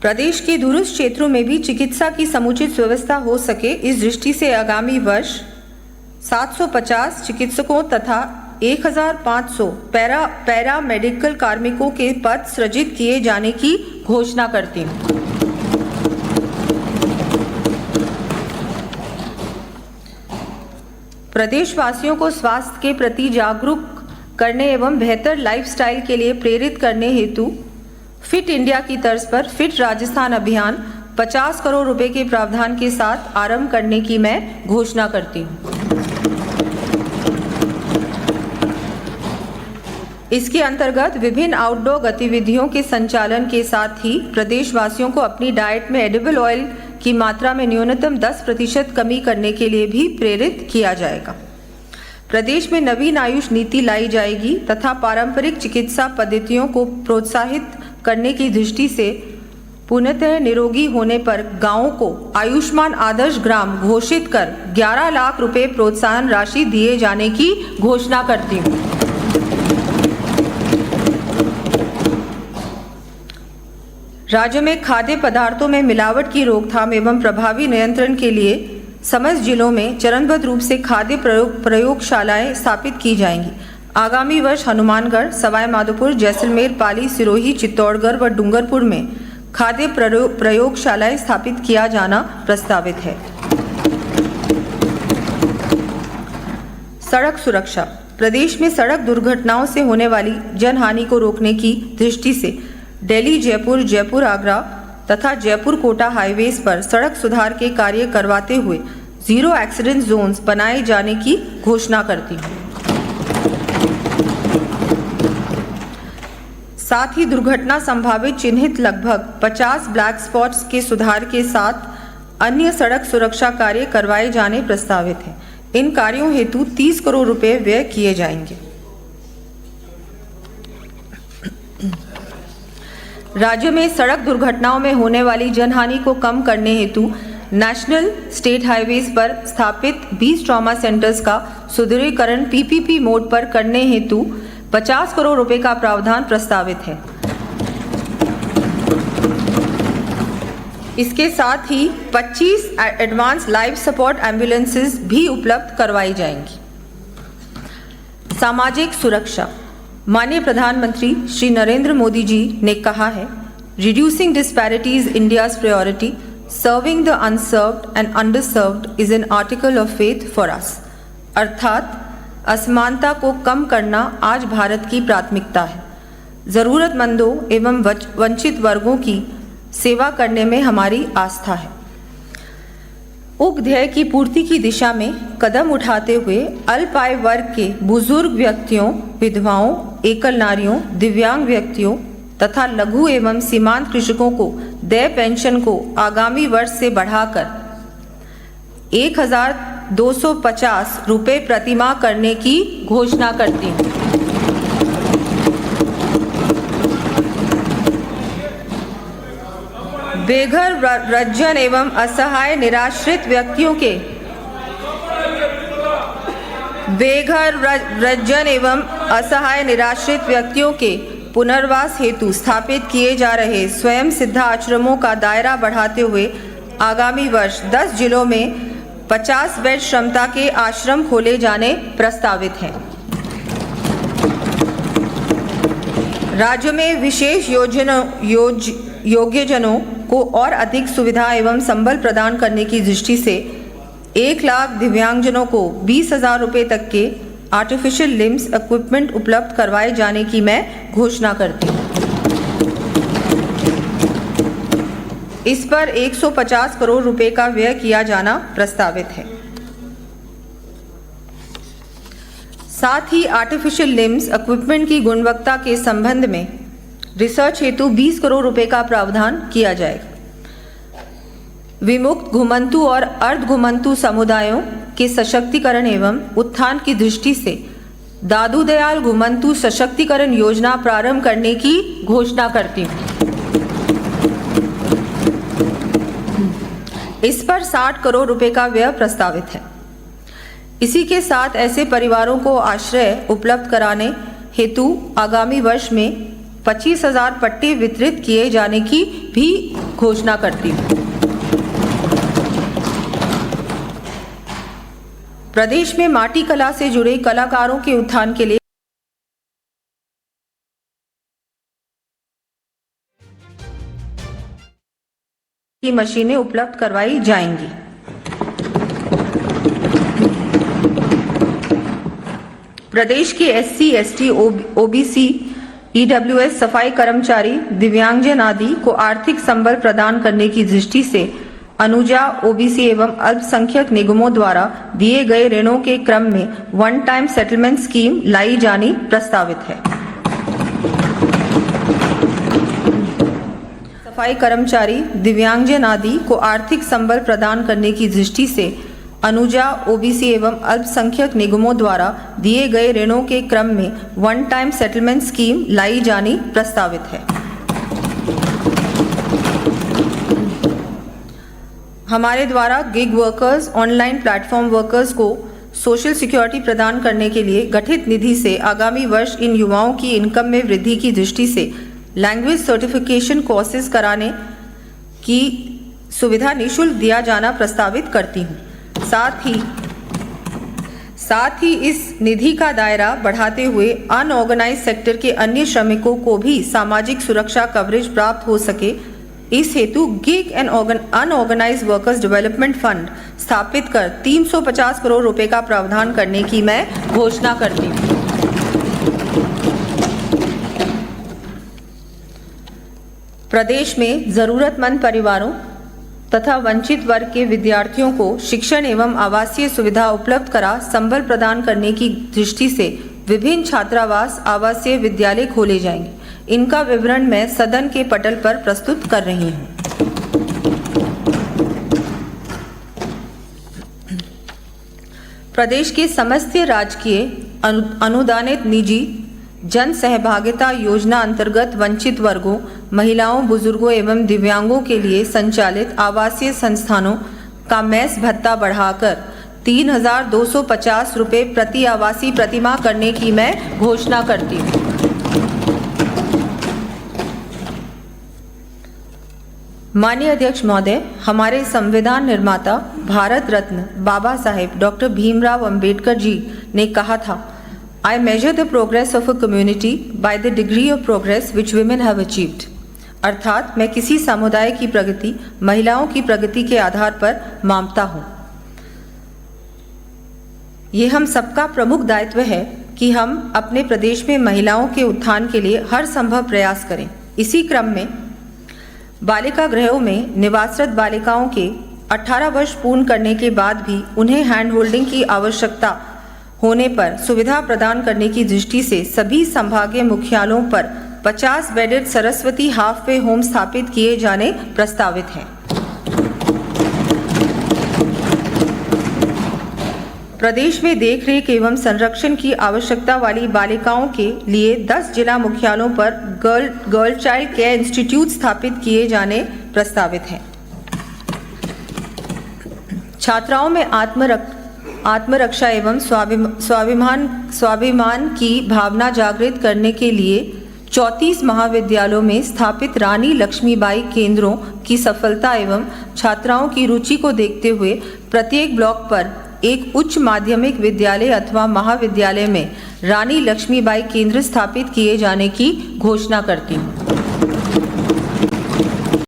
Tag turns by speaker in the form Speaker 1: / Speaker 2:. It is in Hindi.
Speaker 1: प्रदेश के दूरस्थ क्षेत्रों में भी चिकित्सा की समुचित व्यवस्था हो सके, इस दृष्टि से आगामी वर्ष 750 चिकित्सकों तथा 1500 पैरा मेडिकल कार्मिकों के पद सृजित किए जाने की घोषणा करती हूँ। प्रदेशवासियों को स्वास्थ्य के प्रति जागरूक करने एवं बेहतर लाइफस्टाइल के लिए प्रेरित करने हेतु फिट इंडिया की तर्ज पर फिट राजस्थान अभियान 50 करोड़ रुपए के प्रावधान के साथ आरंभ करने की मैं घोषणा करती हूँ। इसके अंतर्गत विभिन्न आउटडोर गतिविधियों के संचालन के साथ ही प्रदेशवासियों को अपनी डाइट में एडिबल ऑयल की मात्रा में न्यूनतम 10% कमी करने के लिए भी प्रेरित किया जाएगा। प्रदेश में नवीन आयुष नीति लाई जाएगी तथा पारंपरिक चिकित्सा पद्धतियों को प्रोत्साहित करने की दृष्टि से पूर्णतः निरोगी होने पर गांवों को आयुष्मान आदर्श ग्राम घोषित कर 11 लाख रुपए प्रोत्साहन राशि दिए जाने की घोषणा करती हूँ। राज्य में खाद्य पदार्थों में मिलावट की रोकथाम एवं प्रभावी नियंत्रण के लिए समस्त जिलों में चरणबद्ध रूप से खाद्य प्रयोगशालाएं स्थापित की जाएंगी। आगामी वर्ष हनुमानगढ़, सवाई माधोपुर, जैसलमेर, पाली, सिरोही, चित्तौड़गढ़ व डूंगरपुर में खाद्य प्रयोगशालाएं स्थापित किया जाना प्रस्तावित है। सड़क सुरक्षा। प्रदेश में सड़क दुर्घटनाओं से होने वाली जनहानि को रोकने की दृष्टि से दिल्ली, जयपुर, जयपुर, आगरा तथा जयपुर कोटा हाईवेज पर सड़क सुधार के कार्य करवाते हुए 0 एक्सीडेंट जोन्स बनाए जाने की घोषणा करती हूँ। साथ ही दुर्घटना संभावित चिन्हित लगभग 50 ब्लैक स्पॉट्स के सुधार के साथ अन्य सड़क सुरक्षा कार्य करवाए जाने प्रस्तावित हैं। इन कार्यों हेतु 30 करोड़ रुपए व्यय किए जाएंगे। राज्य में सड़क दुर्घटनाओं में होने वाली जनहानि को कम करने हेतु नेशनल स्टेट हाईवेज पर स्थापित 20 ट्रॉमा सेंटर्स का सुदृढ़ीकरण पीपीपी मोड पर करने हेतु 50 करोड़ रुपए का प्रावधान प्रस्तावित है। इसके साथ ही 25 एडवांस लाइफ सपोर्ट एम्बुलेंसेस भी उपलब्ध करवाई जाएंगी। सामाजिक सुरक्षा। माननीय प्रधानमंत्री श्री नरेंद्र मोदी जी ने कहा है, reducing disparities India's priority, serving the unserved and underserved is an article of faith for us. अर्थात असमानता को कम करना आज भारत की प्राथमिकता है। जरूरतमंदों एवं वंचित वर्गों की सेवा करने में हमारी आस्था है। उक्त ध्येय की पूर्ति की दिशा में कदम उठाते हुए अल्प आय वर्ग के बुजुर्ग व्यक्तियों, विधवाओं, एकल नारियों, दिव्यांग व्यक्तियों तथा लघु एवं सीमांत कृषकों को देय पेंशन को आगामी वर्ष से बढ़ाकर 1250 रुपये प्रतिमाह करने की घोषणा करती हूँ। बेघर, वृद्धजन एवं असहाय निराश्रित व्यक्तियों के पुनर्वास हेतु स्थापित किए जा रहे स्वयं सिद्धा आश्रमों का दायरा बढ़ाते हुए आगामी वर्ष 10 जिलों में 50 बेड क्षमता के आश्रम खोले जाने प्रस्तावित हैं। राज्य में विशेष योग्यजनों को और अधिक सुविधा एवं संबल प्रदान करने की दृष्टि से 1 लाख दिव्यांगजनों को 20,000 रुपये तक के आर्टिफिशियल लिम्स इक्विपमेंट उपलब्ध करवाए जाने की मैं घोषणा करती हूँ। इस पर 150 करोड़ रुपए का व्यय किया जाना प्रस्तावित है। साथ ही आर्टिफिशियल लिम्स इक्विपमेंट की गुणवत्ता के संबंध में रिसर्च हेतु 20 करोड़ रुपए का प्रावधान किया जाएगा। विमुक्त, घुमंतु और अर्ध घुमंतु समुदायों के सशक्तिकरण एवं उत्थान की दृष्टि से दादू दयाल घुमंतु सशक्तिकरण योजना प्रारंभ करने की घोषणा करती हूँ। इस पर 60 करोड़ रुपए का व्यय प्रस्तावित है। इसी के साथ ऐसे परिवारों को आश्रय उपलब्ध कराने हेतु आगामी वर्ष में 25,000 पट्टे वितरित किए जाने की भी घोषणा करती हूँ। प्रदेश में माटी कला से जुड़े कलाकारों के उत्थान के लिए की मशीनें उपलब्ध करवाई जाएंगी। प्रदेश के एससी, एसटी, ओबीसी, ईडब्ल्यूएस, सफाई कर्मचारी, दिव्यांगजन आदि को आर्थिक संबल प्रदान करने की दृष्टि से अनुजा, ओबीसी एवं अल्पसंख्यक निगमों द्वारा दिए गए ऋणों के क्रम में वन टाइम सेटलमेंट स्कीम लाई जानी प्रस्तावित है। सफाई कर्मचारी, दिव्यांगजन आदि को आर्थिक संबल प्रदान करने की दृष्टि से अनुजा, ओबीसी एवं अल्पसंख्यक निगमों द्वारा दिए गए ऋणों के क्रम में वन टाइम सेटलमेंट स्कीम लाई जानी प्रस्तावित है। हमारे द्वारा gig workers, online platform workers को सोशल सिक्योरिटी प्रदान करने के लिए गठित निधि से आगामी वर्ष इन युवाओं की इनकम में वृद्धि की दृष्टि से लैंग्वेज सर्टिफिकेशन कोर्सेज कराने की सुविधा निःशुल्क दिया जाना प्रस्तावित करती हूँ। साथ ही इस निधि का दायरा बढ़ाते हुए अनऑर्गेनाइज सेक्टर के अन्य श्रमिकों को भी सामाजिक सुरक्षा कवरेज प्राप्त हो सके, इस हेतु gig and unorganised workers development fund स्थापित कर 350 करोड़ रुपए का प्रावधान करने की मैं घोषणा करती हूँ। प्रदेश में जरूरतमंद परिवारों तथा वंचित वर्ग के विद्यार्थियों को शिक्षण एवं आवासीय सुविधा उपलब्ध करा संबल प्रदान करने की दृष्टि से विभिन्न छात्रावास, आवासीय विद्यालय खोले जाएंगे। इनका विवरण मैं सदन के पटल पर प्रस्तुत कर रही हूँ। प्रदेश के समस्त राजकीय अनुदानित निजी जन सहभागिता योजना अंतर्गत वंचित वर्गों, महिलाओं, बुजुर्गों एवं दिव्यांगों के लिए संचालित आवासीय संस्थानों का मेस भत्ता बढ़ाकर 3,250 रुपये प्रति आवासीय प्रतिमाह करने की मैं घोषणा करती हूँ। माननीय अध्यक्ष महोदय, हमारे संविधान निर्माता भारत रत्न बाबा साहेब डॉक्टर भीमराव अंबेडकर जी ने कहा था, I measure the progress of a community by the degree of progress which women have achieved। अर्थात मैं किसी समुदाय की प्रगति महिलाओं की प्रगति के आधार पर मापता हूँ। ये हम सबका प्रमुख दायित्व है कि हम अपने प्रदेश में महिलाओं के उत्थान के लिए हर संभव प्रयास करें। इसी क्रम में बालिका गृहों में निवासरत बालिकाओं के 18 वर्ष पूर्ण करने के बाद भी उन्हें हैंड होल्डिंग की आवश्यकता होने पर सुविधा प्रदान करने की दृष्टि से सभी संभागीय मुख्यालयों पर 50 bedded Saraswati half way home स्थापित किए जाने प्रस्तावित हैं। प्रदेश में देखरेख एवं संरक्षण की आवश्यकता वाली बालिकाओं के लिए 10 जिला मुख्यालयों पर गर्ल चाइल्ड केयर इंस्टीट्यूट स्थापित किए जाने प्रस्तावित हैं। छात्राओं में आत्मरक्षा एवं स्वाभिमान की भावना जागृत करने के लिए 34 महाविद्यालयों में स्थापित रानी लक्ष्मीबाई केंद्रों की सफलता एवं छात्राओं की रुचि को देखते हुए प्रत्येक ब्लॉक पर एक उच्च माध्यमिक विद्यालय अथवा महाविद्यालय में रानी लक्ष्मीबाई केंद्र स्थापित किए जाने की घोषणा करती हूँ।